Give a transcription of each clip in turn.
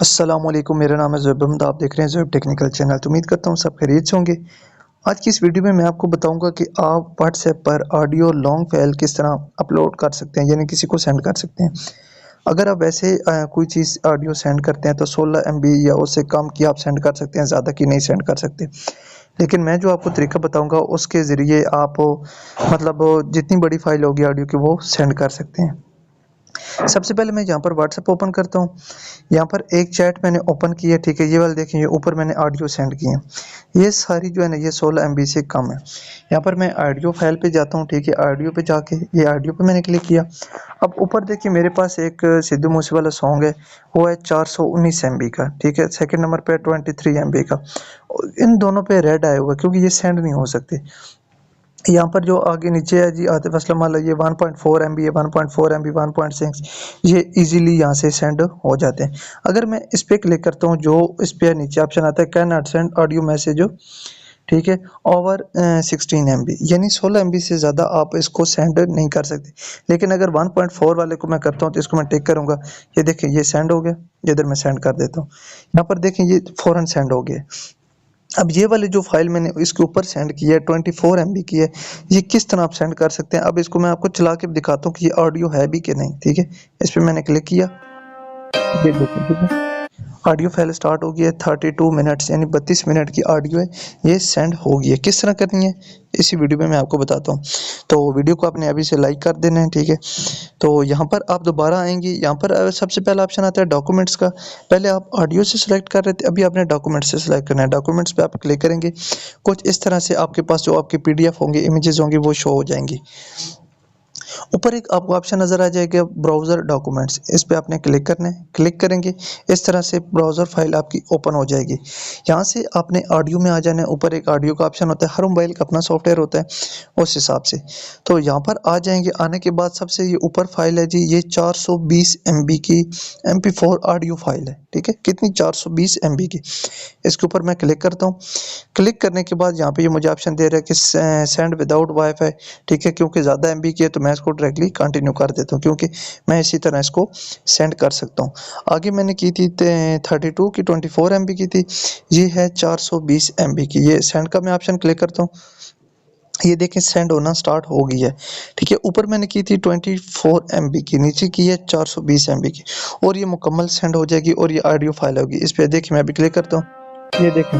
अस्सलामुअलैकुम, मेरा नाम है ज़ुहैब अहमद। आप देख रहे हैं ज़ुहैब टेक्निकल चैनल। तो उम्मीद करता हूँ सब खैरियत से होंगे। आज की इस वीडियो में मैं आपको बताऊंगा कि आप व्हाट्सएप पर ऑडियो लॉन्ग फाइल किस तरह अपलोड कर सकते हैं, यानी किसी को सेंड कर सकते हैं। अगर आप वैसे कोई चीज़ ऑडियो सेंड करते हैं तो 16 MB या उससे कम की आप सेंड कर सकते हैं, ज़्यादा की नहीं सेंड कर सकते। लेकिन मैं जो आपको तरीका बताऊँगा उसके ज़रिए आप मतलब जितनी बड़ी फ़ाइल होगी ऑडियो की वो सेंड कर सकते हैं। सबसे पहले मैं यहाँ पर व्हाट्सएप ओपन करता हूँ। यहाँ पर एक चैट मैंने ओपन की है, ठीक है। ये वाला देखें, ये ऊपर मैंने ऑडियो सेंड किए हैं। ये सारी जो है ना, ये 16 MB से कम है। यहाँ पर मैं ऑडियो फाइल पे जाता हूँ, ठीक है। ऑडियो पे जाके ये ऑडियो पे मैंने क्लिक किया। अब ऊपर देखिए मेरे पास एक सिद्धू मूसे वाला सॉन्ग है, वो है 419 MB का, ठीक है। सेकंड नंबर पे 23 MB का। इन दोनों पे रेड आया हुआ है क्योंकि ये सेंड नहीं हो सकते। यहाँ पर जो आगे नीचे है जी, आतिफ असलम वाला, ये 1.4 MB है, 1.4 MB, 1.6, ये इजीली यहाँ से सेंड हो जाते हैं। अगर मैं इस पे क्लिक करता हूँ, जो इस पे नीचे ऑप्शन आता है can not send audio message, ठीक है, ओवर 16 MB, यानी 16 MB से ज़्यादा आप इसको सेंड नहीं कर सकते। लेकिन अगर 1.4 वाले को मैं करता हूँ तो इसको मैं टिक करूँगा, ये देखें ये सेंड हो गया। इधर मैं सेंड कर देता हूँ, यहाँ पर देखें ये फ़ौरन सेंड हो गया। अब ये वाली जो फाइल मैंने इसके ऊपर सेंड की है 24 MB की है, ये किस तरह आप सेंड कर सकते हैं। अब इसको मैं आपको चला के दिखाता हूँ कि ये ऑडियो है भी कि नहीं, ठीक है। इस पे मैंने क्लिक किया, ये देखें, ठीक है। ऑडियो फाइल स्टार्ट हो गई है। 32 मिनट्स यानी 32 मिनट की ऑडियो है, ये सेंड हो गई है। किस तरह करनी है इसी वीडियो में मैं आपको बताता हूँ। तो वीडियो को आपने अभी से लाइक कर देना है, ठीक है। तो यहाँ पर आप दोबारा आएंगे, यहाँ पर सबसे पहला ऑप्शन आता है डॉक्यूमेंट्स का। पहले आप ऑडियो से सिलेक्ट कर रहे थे, अभी आपने डॉक्यूमेंट्स से सिलेक्ट करना है। डॉक्यूमेंट्स पे आप क्लिक करेंगे, कुछ इस तरह से आपके पास जो आपके PDF होंगे, इमेजेस होंगे, वो शो हो जाएंगी। ऊपर एक आपको ऑप्शन नज़र आ जाएगा ब्राउज़र डॉक्यूमेंट्स, इस पे आपने क्लिक करना है। क्लिक करेंगे, इस तरह से ब्राउज़र फाइल आपकी ओपन हो जाएगी। यहाँ से आपने ऑडियो में आ जाना है। ऊपर एक ऑडियो का ऑप्शन होता है, हर मोबाइल का अपना सॉफ्टवेयर होता है उस हिसाब से। तो यहाँ पर आ जाएंगे, आने के बाद सबसे ये ऊपर फाइल है जी, ये 420 MB की MP4 ऑडियो फाइल है, ठीक है। कितनी? 420 MB की। इसके ऊपर मैं क्लिक करता हूँ। क्लिक करने के बाद यहाँ पे ये मुझे ऑप्शन दे रहा है कि सेंड विदाउट वाईफाई, ठीक है। क्योंकि ज़्यादा MB की है तो मैं इसको डायरेक्टली कंटिन्यू कर देता हूँ, क्योंकि मैं इसी तरह इसको सेंड कर सकता हूँ। आगे मैंने की थी 32 की 24 MB की थी, ये है 420 MB की। ये सेंड का मैं ऑप्शन क्लिक करता हूँ, ये देखें सेंड होना स्टार्ट हो गई है, ठीक है। ऊपर मैंने की थी 24 MB की, नीचे की है 420 MB की, और ये मुकम्मल सेंड हो जाएगी और ये ऑडियो फाइल होगी। इस पे देखिए मैं अभी क्लिक करता हूँ, ये देखें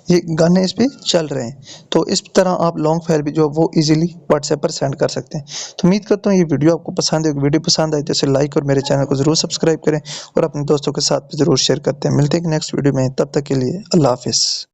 ये गाने इस पे चल रहे हैं। तो इस तरह आप लॉन्ग फाइल भी जो है वो इजीली व्हाट्सएप पर सेंड कर सकते हैं। तो उम्मीद करता हूँ ये वीडियो आपको पसंद है। वीडियो पसंद आई तो इसे लाइक और मेरे चैनल को ज़रूर सब्सक्राइब करें और अपने दोस्तों के साथ भी ज़रूर शेयर करते हैं। मिलते हैं नेक्स्ट वीडियो में, तब तक के लिए अल्लाह हाफिज़।